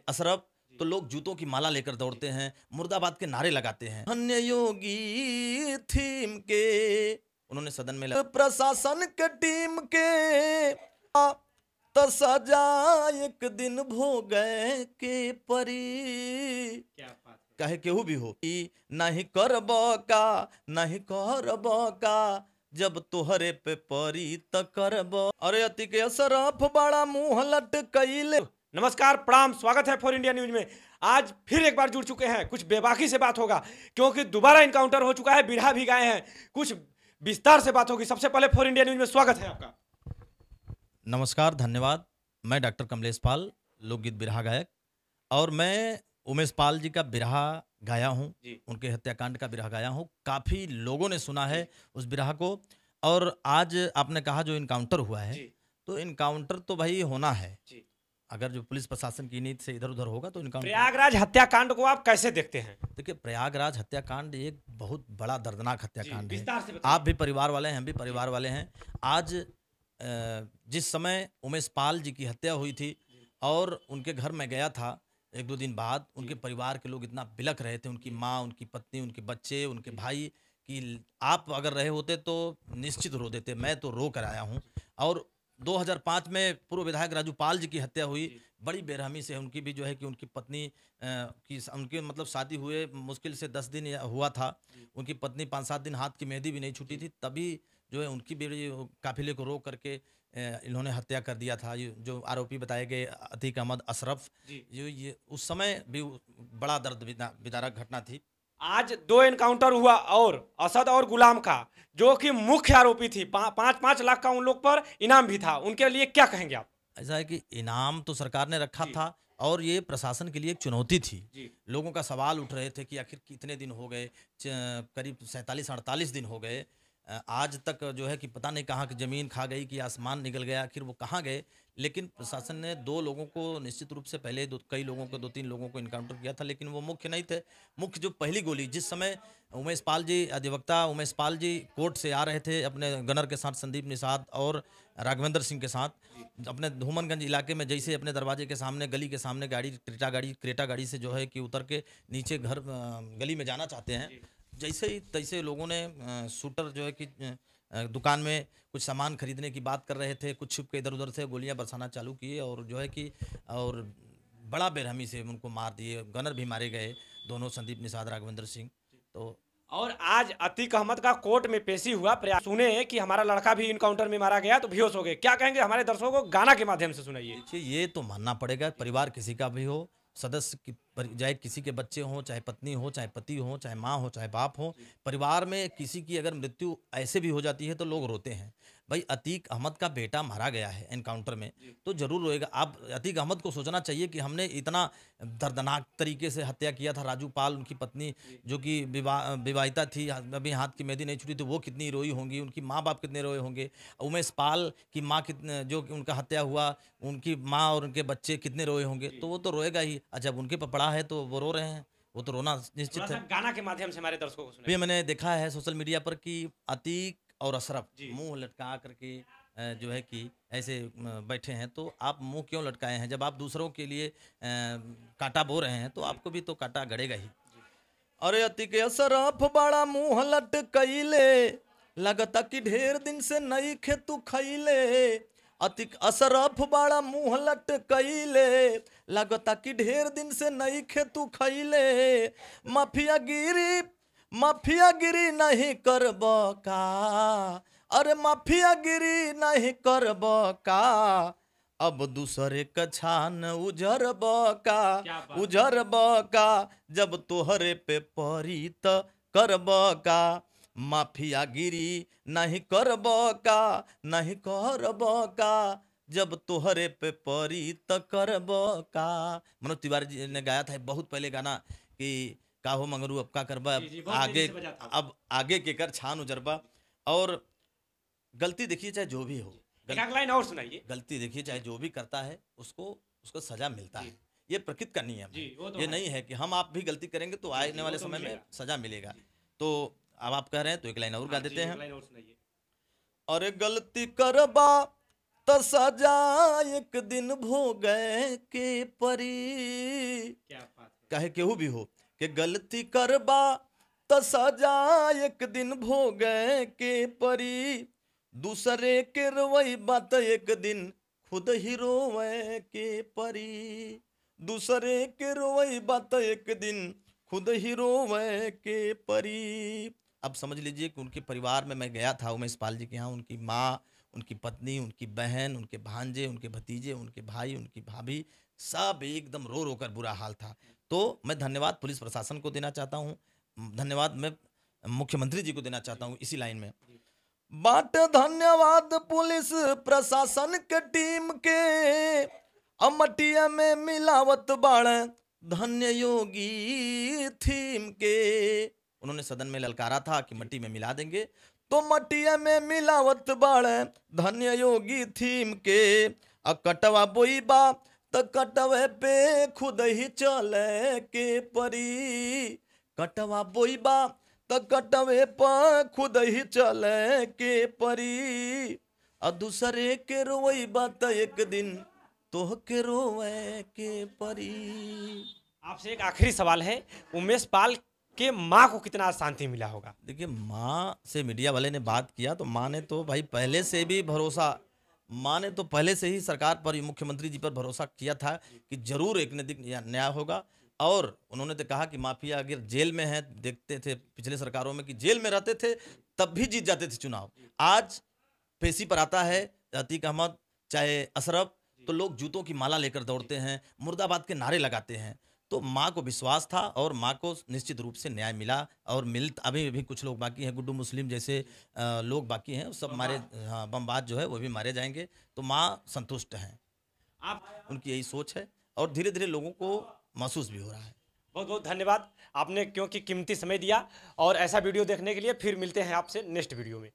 अशरफ तो लोग जूतों की माला लेकर दौड़ते हैं, मुर्दाबाद के नारे लगाते हैं। अन्य योगी थीम के उन्होंने सदन में प्रशासन के टीम के तो सजा एक दिन भोगे के परी। कहे केहू भी हो नहीं करब का, नहीं करब का, जब तोहरे पे परी त करब। अरे अति के अशरफ बड़ा मुंह लटकैले। नमस्कार, प्रणाम, स्वागत है फॉर इंडिया न्यूज में। आज फिर एक बार जुड़ चुके हैं, कुछ बेबाकी से बात होगा क्योंकि दोबारा इनकाउंटर हो चुका है, बिरहा भी गए हैं, कुछ विस्तार से बात होगी। सबसे पहले फॉर इंडिया न्यूज में स्वागत है आपका। नमस्कार, धन्यवाद। मैं डॉक्टर कमलेश पाल, लोकगीत बिरहा गायक, और मैं उमेश पाल जी का बिरहा गाया हूँ, उनके हत्याकांड का बिरहा गाया हूँ। काफ़ी लोगों ने सुना है उस बिरहा को। और आज आपने कहा जो इनकाउंटर हुआ है, तो इनकाउंटर तो भाई होना है। अगर जो पुलिस प्रशासन की नीति से इधर उधर होगा तो इनकाउंटर। प्रयागराज हत्याकांड को आप कैसे देखते हैं? देखिए, प्रयागराज हत्याकांड एक बहुत बड़ा दर्दनाक हत्याकांड है। विस्तार से आप भी परिवार वाले हैं, हम भी परिवार वाले हैं। आज जिस समय उमेश पाल जी की हत्या हुई थी और उनके घर में गया था, एक दो दिन बाद उनके परिवार के लोग इतना बिलख रहे थे, उनकी माँ, उनकी पत्नी, उनके बच्चे, उनके भाई, कि आप अगर रहे होते तो निश्चित रो देते। मैं तो रो कर आया हूँ। और 2005 में पूर्व विधायक राजू पाल जी की हत्या हुई, बड़ी बेरहमी से। उनकी भी जो है कि उनकी पत्नी की उनके मतलब शादी हुए मुश्किल से 10 दिन हुआ था, उनकी पत्नी 5-7 दिन हाथ की मेहंदी भी नहीं छूटी थी, तभी जो है उनकी भी काफिले को रोक करके इन्होंने हत्या कर दिया था। ये जो आरोपी बताए गए अतीक अहमद अशरफ, ये उस समय भी बड़ा दर्द विदारक घटना थी। आज 2 एनकाउंटर हुआ और असद और गुलाम का, जो कि मुख्य आरोपी थी, 5-5 लाख का उन लोग पर इनाम भी था, उनके लिए क्या कहेंगे आप? ऐसा है कि इनाम तो सरकार ने रखा था और ये प्रशासन के लिए एक चुनौती थी। लोगों का सवाल उठ रहे थे कि आखिर कितने दिन हो गए, करीब 47-48 दिन हो गए, आज तक जो है कि पता नहीं कहाँ की ज़मीन खा गई कि आसमान निकल गया, आखिर वो कहाँ गए। लेकिन प्रशासन ने 2 लोगों को निश्चित रूप से, पहले कई लोगों को, 2-3 लोगों को इनकाउंटर किया था, लेकिन वो मुख्य नहीं थे। मुख्य जो पहली गोली, जिस समय उमेश पाल जी, अधिवक्ता उमेश पाल जी कोर्ट से आ रहे थे अपने गनर के साथ, संदीप निषाद और राघवेंद्र सिंह के साथ, अपने धूमनगंज इलाके में जैसे अपने दरवाजे के सामने, गली के सामने गाड़ी, क्रेटा गाड़ी से जो है कि उतर के नीचे घर गली में जाना चाहते हैं, जैसे ही तैसे लोगों ने शूटर जो है कि दुकान में कुछ सामान खरीदने की बात कर रहे थे, कुछ छुप के इधर उधर से गोलियां बरसाना चालू किए और जो है कि और बड़ा बेरहमी से उनको मार दिए। गनर भी मारे गए दोनों, संदीप निषाद, राघवेंद्र सिंह। तो और आज अतीक अहमद का कोर्ट में पेशी हुआ। प्रयास सुने कि हमारा लड़का भी इनकाउंटर में मारा गया तो बेहोश हो गए, क्या कहेंगे? हमारे दर्शकों को गाना के माध्यम से सुनाइए। ये तो मानना पड़ेगा, परिवार किसी का भी हो, सदस्य की, चाहे किसी के बच्चे हों, चाहे पत्नी हो, चाहे पति हो, चाहे माँ हो, चाहे बाप हो, परिवार में किसी की अगर मृत्यु ऐसे भी हो जाती है तो लोग रोते हैं। भाई, अतीक अहमद का बेटा मारा गया है एनकाउंटर में, तो जरूर रोएगा। आप अतीक अहमद को सोचना चाहिए कि हमने इतना दर्दनाक तरीके से हत्या किया था। राजू पाल, उनकी पत्नी जो कि विवाहिता थी, अभी हाथ की मेहंदी नहीं छूटी, तो वो कितनी रोई होंगी, उनकी माँ बाप कितने रोए होंगे। उमेश पाल की माँ कितने, जो उनका हत्या हुआ, उनकी माँ और उनके बच्चे कितने रोए होंगे, तो वो तो रोएगा ही। जब उनके पर पड़ा है तो वो रो रहे हैं, वो तो रोना निश्चित है। गाना के माध्यम से हमारे दर्शकों को सुनाइए। ये मैंने देखा है सोशल मीडिया पर कि अतीक और अशरफ मुंह लटका करके जो है कि ऐसे बैठे हैं। तो आप मुंह क्यों लटकाए हैं? जब आप दूसरों के लिए कांटा बो रहे हैं तो आपको भी तो कांटा गड़ेगा ही। अरे अतीक अशरफ बड़ा मुंह लटकैले, लगता कि ढेर दिन से नहीं खे तू खैले। अतीक अशरफ बड़ा मुंह लटकैले, लगता कि ढेर दिन से नहीं खे तू खैले। माफियागिरी नहीं करब का, अरे माफियागिरी नहीं करब का, अब दूसरे का छान उजरब का, जब तोहरे पे परी त करब का। माफियागिरी नहीं करब का, नहीं करब का, जब तोहरे पे परी त करब का। मनोज तिवारी जी ने गाया था बहुत पहले गाना कि का हो मंगरू अब का करबा, अब आगे के कर छान उजरबा। और गलती देखिए चाहे जो भी हो, लाइन और सुनाइए। गलती देखिए चाहे जो भी करता है उसको सजा मिलता है, ये प्रकृति का नियम है। ये नहीं है कि हम आप भी गलती करेंगे तो आने वाले समय में सजा मिलेगा। तो अब आप कह रहे हैं तो एक लाइन और गा देते हैं। अरे गलती करबा तो सजा एक दिन भोगे के परी, चाहे केहू भी हो कि गलती करबा त सजा एक दिन भोगे के परी, दूसरे के रोई बात एक दिन खुद ही रोवे के परी, दूसरे के रोई बात एक दिन खुद ही रोवे के परी। अब समझ लीजिए कि उनके परिवार में मैं गया था उमेश पाल जी के यहाँ, उनकी माँ, उनकी पत्नी, उनकी बहन, उनके भांजे, उनके भतीजे, उनके भाई, उनकी भाभी, सब एकदम रो रो कर बुरा हाल था। तो मैं धन्यवाद पुलिस प्रशासन को देना चाहता हूँ, धन्यवाद मैं मुख्यमंत्री जी को देना चाहता हूँ इसी लाइन में। बाट धन्यवाद पुलिस प्रशासन के टीम के, अमटिया में मिलावत बाड़ धन्य योगी थीम के। उन्होंने सदन में ललकारा था कि मट्टी में मिला देंगे, तो मटिया में मिलावत बाड़ धन्य योगी थीम के। कटवा बोई बा त कटवे पे खुद ही चले के परी, कटवा बोई बा त कटवे पर खुद ही चले के परी, दूसरे के रोई बात एक दिन तोह के रोवे के परी। आपसे एक आखिरी सवाल है, उमेश पाल के माँ को कितना शांति मिला होगा? देखिए, माँ से मीडिया वाले ने बात किया तो माँ ने तो भाई पहले से भी भरोसा, माँ ने तो पहले से ही सरकार पर, मुख्यमंत्री जी पर भरोसा किया था कि जरूर एक न दिन न्याय होगा। और उन्होंने तो कहा कि माफिया अगर जेल में है, देखते थे पिछले सरकारों में कि जेल में रहते थे तब भी जीत जाते थे चुनाव, आज पेशी पर आता है अतीक अहमद चाहे अशरफ तो लोग जूतों की माला लेकर दौड़ते हैं, मुर्दाबाद के नारे लगाते हैं। तो माँ को विश्वास था और माँ को निश्चित रूप से न्याय मिला और अभी भी कुछ लोग बाकी हैं, गुड्डू मुस्लिम जैसे लोग बाकी हैं, सब मारे, हाँ, बमबाज जो है वो भी मारे जाएंगे। तो माँ संतुष्ट हैं, आप उनकी यही सोच है और धीरे धीरे लोगों को महसूस भी हो रहा है। बहुत बहुत धन्यवाद आपने, क्योंकि कीमती समय दिया। और ऐसा वीडियो देखने के लिए फिर मिलते हैं आपसे नेक्स्ट वीडियो में।